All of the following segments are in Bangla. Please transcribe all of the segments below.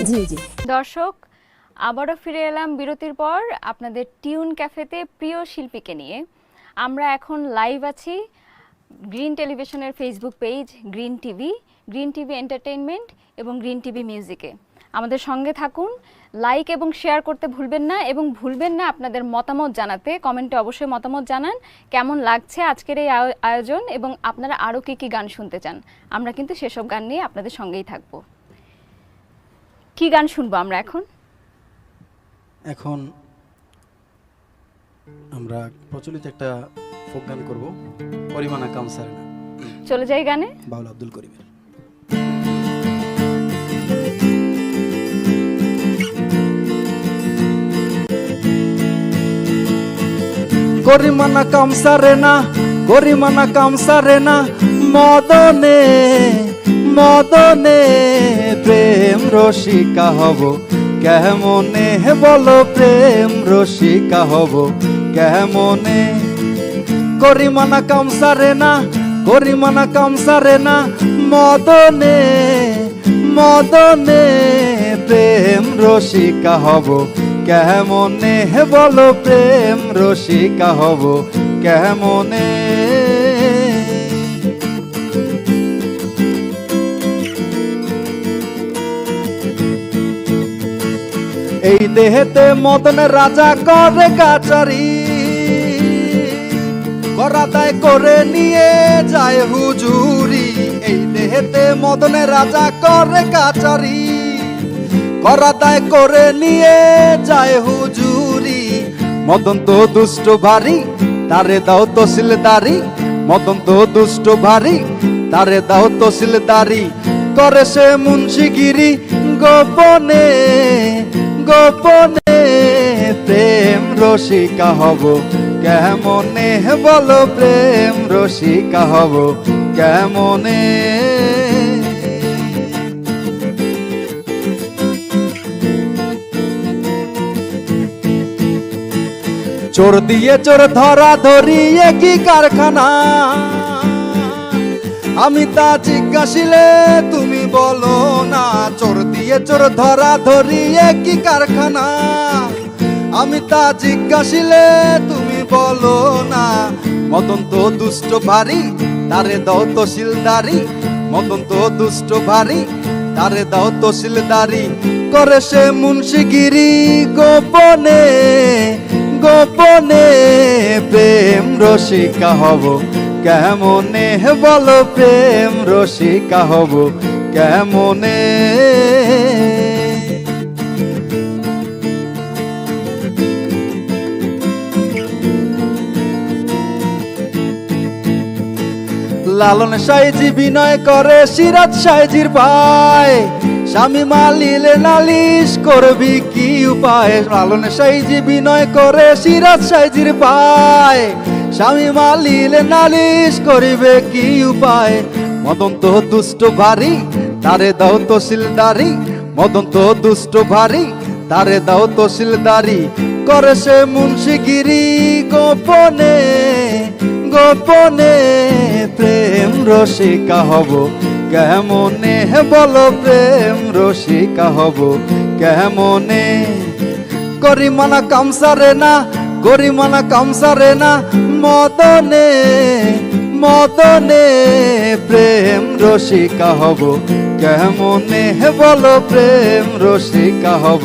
জি জি। দর্শক, আবারও ফিরে এলাম বিরতির পর আপনাদের টিউন ক্যাফেতে প্রিয় শিল্পীকে নিয়ে। আমরা এখন লাইভ আছি গ্রিন টেলিভিশনের Facebook page green TV entertainment এবং গ্রিন টিভি মিউজিকে। আমাদের সঙ্গে থাকুন, লাইক এবং শেয়ার করতে ভুলবেন না, এবং ভুলবেন না আপনাদের মতামত জানাতে। কমেন্টে অবশ্যই মতামত জানান কেমন লাগছে আজকের এই আয়োজন, এবং আপনারা আরও কী কী গান শুনতে চান। আমরা কিন্তু সেসব গান নিয়ে আপনাদের সঙ্গেই থাকবো। কি গান শুনবো আমরা এখন? এখন আমরা প্রচলিত একটা ফোক গান করব, পরিমানা কামসারে না। চলে যাই গানে। বাউল আব্দুল করিমের। করিমানা কামসারে না, করিমানা কামসারে না, মদনে মদনে প্রেম রসিকা হব কেমনে, বলো প্রেম রসিকা হব কেমনে। করিমানা কামসারে না, করিমানা কামসারে না, মদনে মদনে প্রেম রসিকা হব কেমনে, বলো প্রেম রসিকা হব কেমনে। এই দেহেতে মদন রাজা করে কাচারি, করাদায় করে নিয়ে যায় হুজুরি। এই দেহেতে মদন রাজা করে কাচারি, করাদায় করে নিয়ে যায় হুজুরি। মদন তো দুষ্ট ভারী, তারে দাও তহসিলদারি। মদন তো দুষ্ট ভারী, তারে দাও তহসিলদারি। করে সে মুন্সিগিরি গোপনে গোপনে, প্রেম রসিকা হব কেমনে, বলো প্রেম রসিকা হব কেমনে। চোর দিয়ে চোর ধরা ধরি একই কারখানা, আমি তা জিজ্ঞাসিলে তুমি বলো না। চোর দিয়ে চোর ধরা ধরি একই কারখানা, আমি তা জিজ্ঞাসিলে তুমি বলো না। মদন তো দুষ্ট ভারী, তারে দাও তহসিলদারি। মদন তো দুষ্ট ভারী, তারে দাও তহসিলদারি। করে সে মুন্সিগিরি গোপনে গোপনে, প্রেম রসিকা হব কেমনে, বলো প্রেম রসিকা হব কেমনে। লালন সাইজি বিনয় করে সিরাজ সাইজির ভাই, স্বামী মালিলে নালিশ করবি কি উপায়। লালন সাইজি বিনয় করে সিরাজ সাইজির ভাই, স্বামী মালিলে নালিশ করিবে কি উপায়। মদন তো দুষ্ট ভারী, তারে দাও তহসিলদারি। মদন তো দুষ্ট ভারী, তারে দাও তহসিলদারি। করে সে মুন্সিগিরি গোপনে গোপনে, প্রেম রসিকা হব কেমনে, বলো প্রেম রসিকা হব কেমনে। করিমানা কামসারে না, করিমানা কামসারে না, মদনে মদনে প্রেম রসিকা হব কেমনে, বলো প্রেম রসিকা হব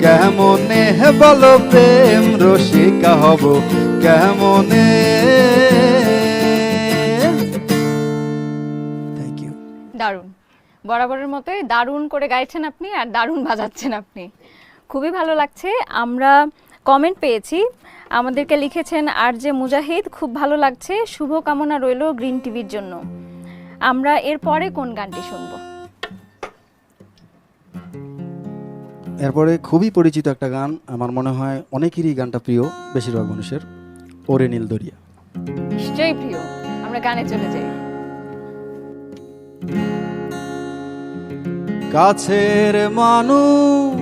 কেমনে, বলো প্রেম রসিকা হব কেমনে। Thank you. দারুণ, বরাবরের মতোই দারুণ করে গাইছেন আপনি, আর দারুণ বাজাচ্ছেন আপনি। খুবই ভালো লাগছে। আমরা কমেন্ট পেয়েছি, আমাদেরকে লিখেছেন আর যে মুজাহিদ, খুব ভালো লাগছে, শুভকামনা রইল গ্রিন টিভির জন্য। আমরা এরপরে কোন গানটি শুনব? এরপরে খুবই পরিচিত একটা গান, আমার মনে হয় অনেকেরই গানটা প্রিয়, বেশিরভাগ মানুষের, ওরে নীল দরিয়া। নিশ্চয়ই প্রিয়, আমরা গানে চলে যাই। কাছের মানুষ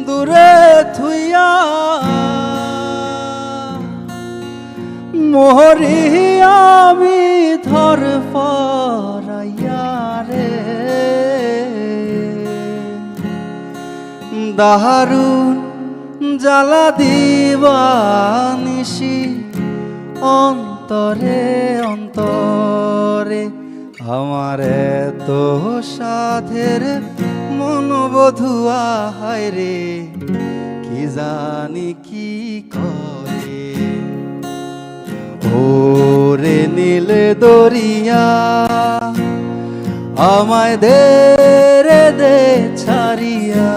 দূরে থুইয়া, মোহরি আমি ধর পরাইয়া রে। দারুণ জ্বালা দিবানিশি অন্তরে অন্তরে আমার এত সাধের মনোবধুয়া হায় রে কি জানি কি করে ওরে নীল দরিয়া আমায় দে রে দে ছাড়িয়া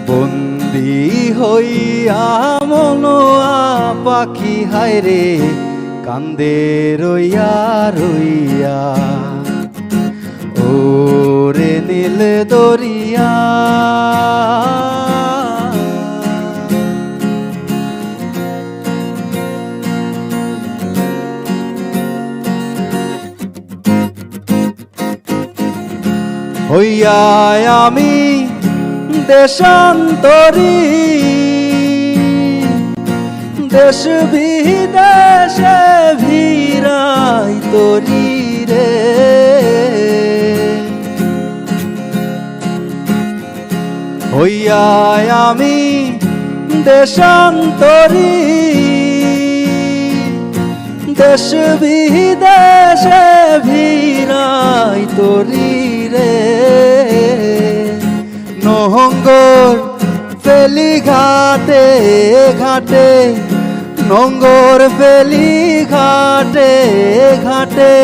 বন্দি হইয়া মনোয়া পাখি হায় রে কান্দে রইয়া রইয়া ওরে নীল দরিয়া হইয়া আমি দেশান্তরী দেশ বিদেশে ভিড়াই তরি রে হইয়া আমি দেশান্তরী দেশ বিদেশে ভিড়াই তরি রে নহঙ্গর ফেলি ঘাটে ঘাটে নোঙ্গর ফেলি ঘাটে ঘাটে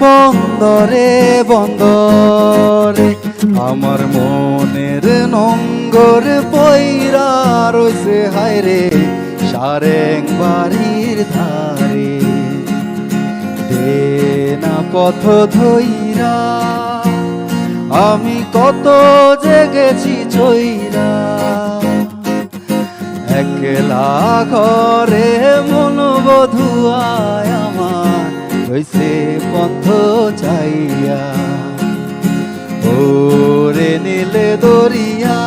বন্দরে বন্দরে আমার মনের নোঙ্গর পইরা রইছে হায় রে সারেং বাড়ির ধারে দে না পথ ধইরা আমি কত জেগেছি চইরা একলা ঘরে মনোবধুয়ায় আমার রইছে পথ চাইয়া ওরে নীল দরিয়া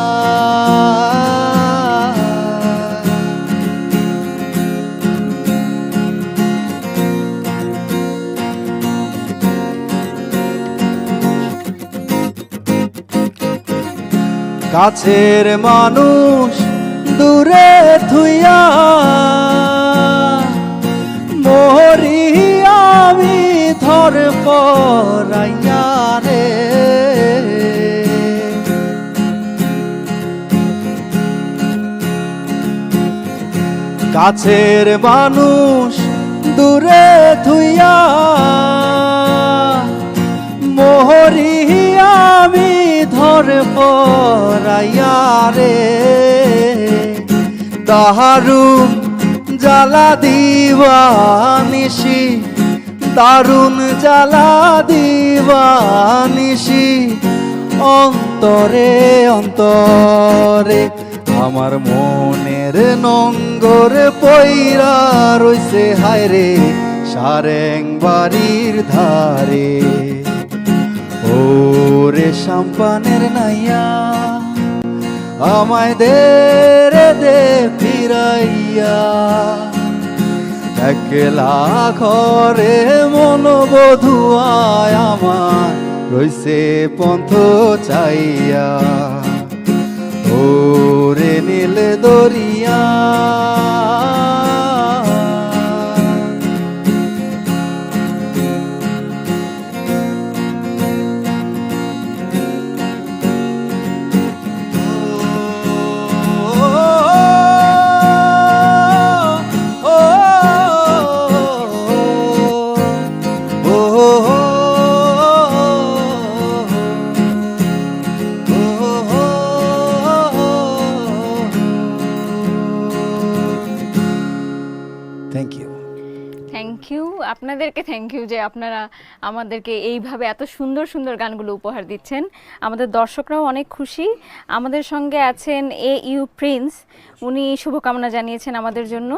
কাছের মানুষ দূরে থুইয়া মোহরি আমি ধর পরাইয়া রে কাছের মানুষ দূরে থুইয়া মোহরি আমি ধর পরাইয়া রে দারুণ জ্বালা দিবানিশি দারুণ জ্বালা দিবানিশি অন্তরে অন্তরে আমার মনের নঙ্গর পইরা রইছে হায় রে সারেং বাড়ির ধারে ওরে সাম্পানের নাইয়া আমায় দে রে দে ফিরাইয়া একলা ঘরে মনোবধুয়ায় আমার রইছে পন্থ চাইয়া ওরে নীল দরিয়া থ্যাংক ইউ আপনাদেরকে থ্যাংক ইউ যে আপনারা আমাদেরকে এইভাবে এত সুন্দর সুন্দর গানগুলো উপহার দিচ্ছেন। আমাদের দর্শকরাও অনেক খুশি। আমাদের সঙ্গে আছেন AU প্রিন্স, উনি শুভকামনা জানিয়েছেন আমাদের জন্য।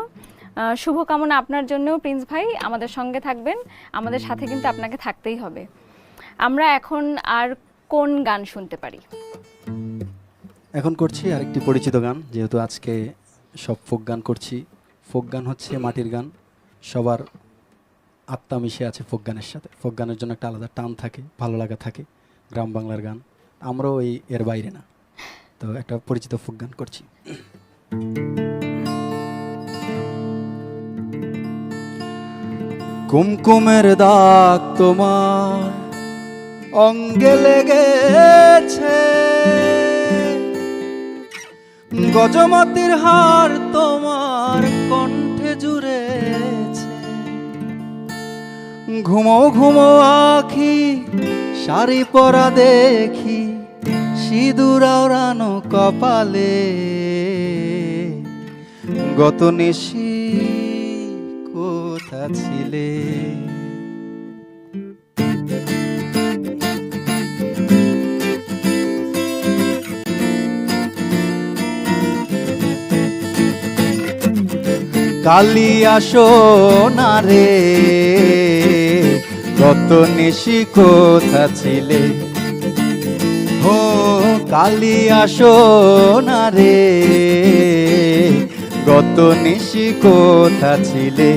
শুভকামনা আপনার জন্যও প্রিন্স ভাই, আমাদের সঙ্গে থাকবেন, আমাদের সাথে কিন্তু আপনাকে থাকতেই হবে। আমরা এখন আর কোন গান শুনতে পারি? এখন করছি আরেকটি পরিচিত গান, যেহেতু আজকে সব ফোক গান করছি। ফোক গান হচ্ছে মাটির গান, সবার আত্মা মিশে আছে ফোক গানের সাথে। ফোক গানের জন্য একটা আলাদা টান থাকে, ভালো লাগা থাকে। গ্রাম বাংলার গান, আমরাও এর বাইরে না। তো একটা পরিচিত ফোক গান করছি। কুমকুমের দাগ তোমার অঙ্গে লেগেছে, গজমতির হার তোমার কণ্ঠে জুড়েছে, ঘুমো ঘুমো আখি শাড়ি পরা দেখি, সিঁদুর আওড়ানো কপালে, গত নিশি কোথা ছিলে। কালিয়া সোনা রে, গত নিশি কোথা ছিলে। হো কালিয়া সোনা রে, গত নিশি কোথা ছিলে।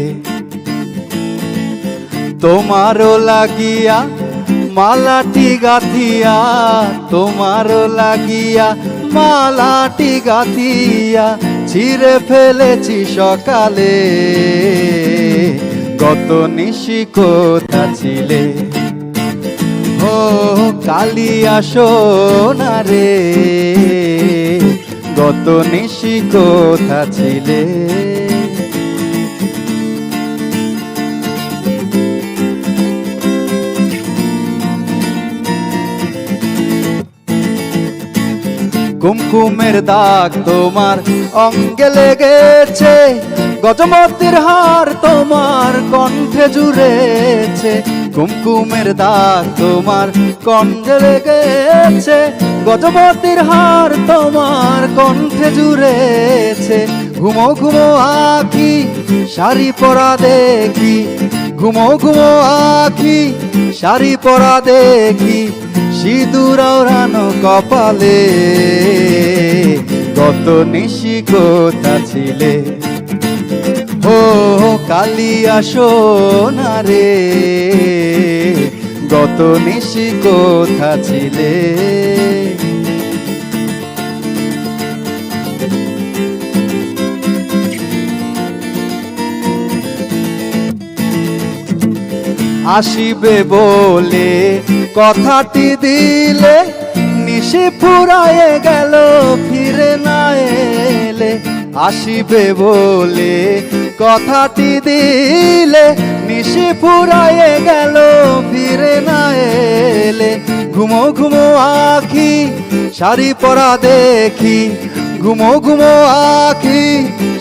তোমারও লাগিয়া মালাটি গাথিয়া, তোমারও লাগিয়া মালাটি গাথিয়া, ছিঁড়ে ফেলেছি সকালে, গত নিশি কোথা ছিলে। ও কালিয়া সোনা রে, গত নিশি কোথা ছিলে। কুমকুমের দাগ তোমার অঙ্গে লেগেছে, গজমতির হার তোমার কণ্ঠে জুড়েছে, কুমকুমের দাগ তোমার কণ্ঠে লেগেছে, গজমতির হার তোমার কণ্ঠে জুড়েছে, ঘুমো ঘুমো আখি শাড়ি পরা দেখি, ঘুমো ঘুমো আখি শাড়ি পরা দেখি, সিঁদুর আওড়ানো কপালে, গত নিশি কোথা ছিলে। ও কালিয়া সোনা রে, গত নিশি কোথা ছিলে। আসিবে বলে কথাটি দিলে, নিশি ফুরায়ে গেল ফিরে না এলে। আসিবে বলে কথাটি দিলে, নিশি ফুরায়ে গেল ফিরে না এলে, ঘুমো ঘুমো আখি শাড়ি পরা দেখি, ঘুমো ঘুমো আখি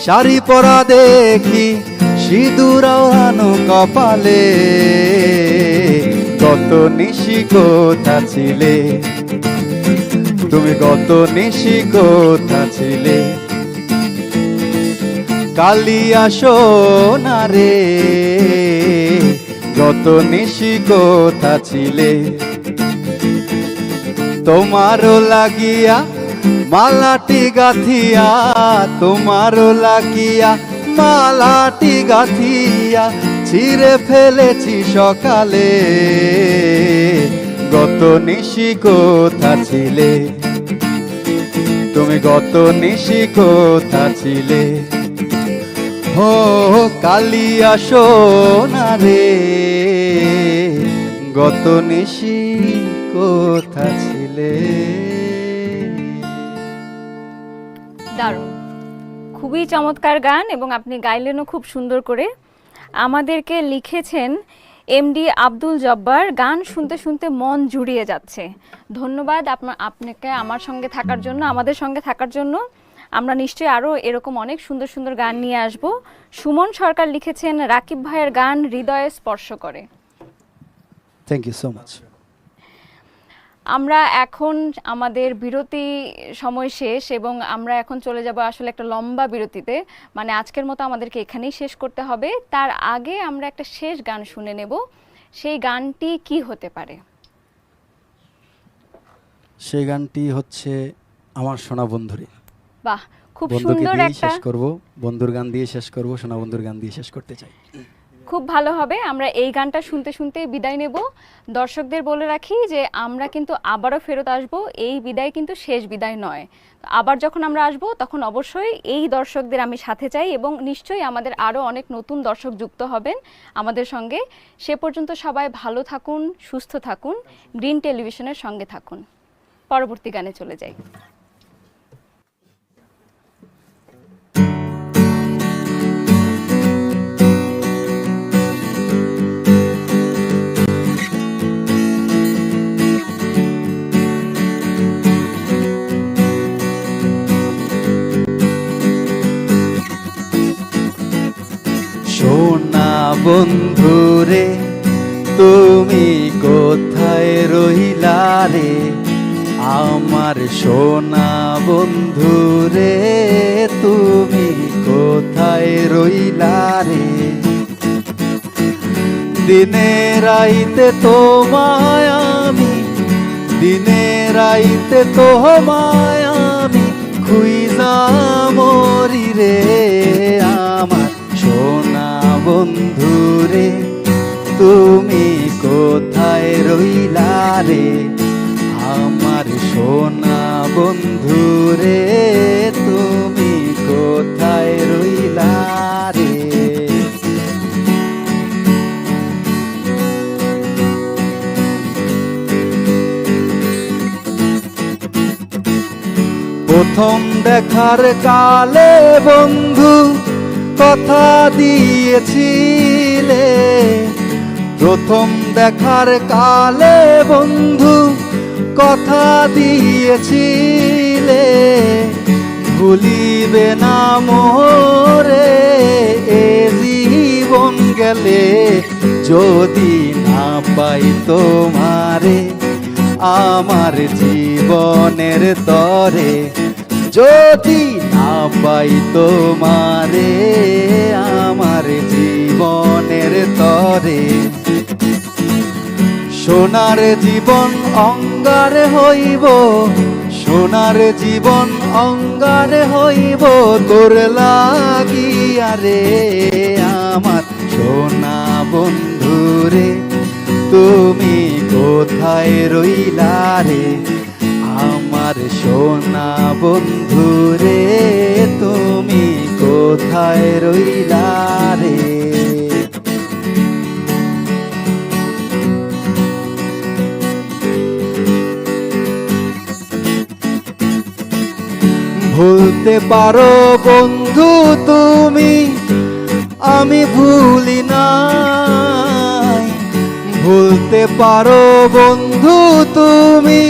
শাড়ি পরা দেখি, সিঁদুর আওড়ানো কপালে, গত নিশি কোথা ছিলে। তুমি গত নিশি কোথা ছিলে। কালিয়া সোনা রে, গত নিশি কোথা ছিলে। তোমারও লাগিয়া মালাটি গাথিয়া, তোমারও লাগিয়া মালাটি গাথিয়া, ছিঁড়ে ফেলেছি সকালে, গত নিশি কোথা ছিলে। তুমি গত নিশি কোথা ছিলে। ও কালিয়া সোনা রে, গত নিশি কোথা ছিলে। দারুণ, খুবই চমৎকার গান এবং আপনি গাইলেনও খুব সুন্দর করে। আমাদেরকে লিখেছেন এমডি আব্দুল জব্বার, গান শুনতে শুনতে মন জুড়িয়ে যাচ্ছে। ধন্যবাদ আপনাকে আমার সঙ্গে থাকার জন্য, আমাদের সঙ্গে থাকার জন্য। আমরা নিশ্চয়ই আরও এরকম অনেক সুন্দর সুন্দর গান নিয়ে আসব। সুমন সরকার লিখেছেন রাকিব ভাইয়ের গান হৃদয়ে স্পর্শ করে। Thank you so much. আমরা এখন আমাদের বিরতি সময় শেষ এবং আমরা এখন চলে যাব আসলে একটা লম্বা বিরতিতে। মানে আজকের মতো আমাদেরকে এখানেই শেষ করতে হবে। তার আগে আমরা একটা শেষ গান শুনে নেব। সেই গানটি কি হতে পারে? সেই গানটি হচ্ছে আমার সোনা বন্ধুরে। বাহ, খুব বন্ধুকে সুন্দর দিয়ে একটা। শেষ করব, বন্ধুর গান দিয়ে শেষ করব, সোনা বন্ধুর গান দিয়ে শেষ করতে চাই। খুব ভালো হবে। আমরা এই গানটা শুনতে শুনতে বিদায় নেব। দর্শকদের বলে রাখি যে আমরা কিন্তু আবারও ফেরত আসব, এই বিদায় কিন্তু শেষ বিদায় নয়। আবার যখন আমরা আসব তখন অবশ্যই এই দর্শকদের আমি সাথে চাই এবং নিশ্চয়ই আমাদের আরও অনেক নতুন দর্শক যুক্ত হবেন আমাদের সঙ্গে। সে পর্যন্ত সবাই ভালো থাকুন, সুস্থ থাকুন, গ্রিন টেলিভিশনের সঙ্গে থাকুন। পরবর্তী গানে চলে যাই। সোনা বন্ধুরে তুমি কোথায় রইলা রে, আমার সোনা বন্ধুরে তুমি কোথায় রইলা রে। দিনে রাইতে তোমায় আমি, দিনে রাইতে তোমায় আমি খুইজা মরি রে, আমার সোনা বন্ধুরে তুমি কোথায় রইলা রে, আমার সোনা বন্ধুরে তুমি কোথায় রইলা রে। প্রথম দেখার কালে বন্ধু কথা দিয়েছিলে, প্রথম দেখার কালে বন্ধু কথা দিয়েছিলে, ভুলিবে না মোরে এ জীবন গেলে যদি না পাই তোমারে, আমার জীবনের তরে যদি না পাই তোমারে, আমার জীবনের তরে। সোনার জীবন অঙ্গার হইব, সোনার জীবন অঙ্গার হইব তোর লাগিয়া রে, আমার সোনা বন্ধুরে তুমি কোথায় রইলা রে, আমার সোনা বন্ধুরে তুমি কোথায় রইলা রে। ভুলতে পারো বন্ধু তুমি, আমি ভুলি নাই, ভুলতে পারো বন্ধু তুমি,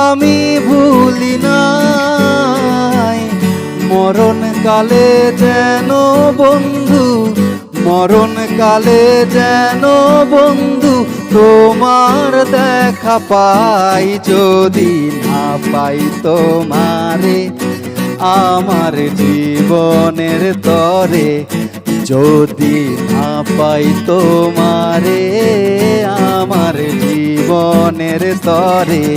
আমি ভুলি নাই, মরণ কালে যেন বন্ধু, মরণ কালে যেন বন্ধু তোমার দেখা পাই, যদি না পাই তোমারে, আমার জীবনের তরে যদি না পাই তোমারে, আমার জীবনের তরে।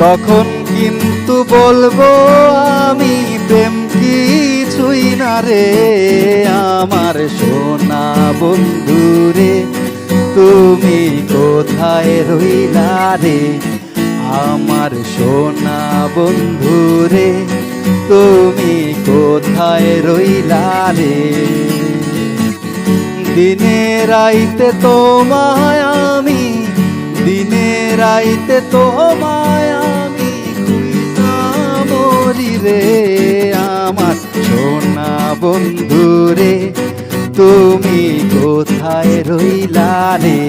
তখন কিন্তু বলবো আমি প্রেম কিছুই না রে, আমার সোনা বন্ধুরে তুমি কোথায় রইলা রে, আমার সোনা বন্ধুরে তুমি কোথায় রইলা রে। দিনে রাইতে তোমায় আমি, দিনে রাইতে তোমায় আমি খুঁজা মরি রে, আমার সোনা বন্ধুরে তুমি কোথায় রইলা রে,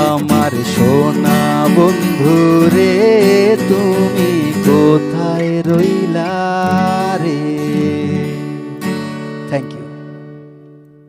আমার সোনা বন্ধুরে তুমি কোথায় রইলা।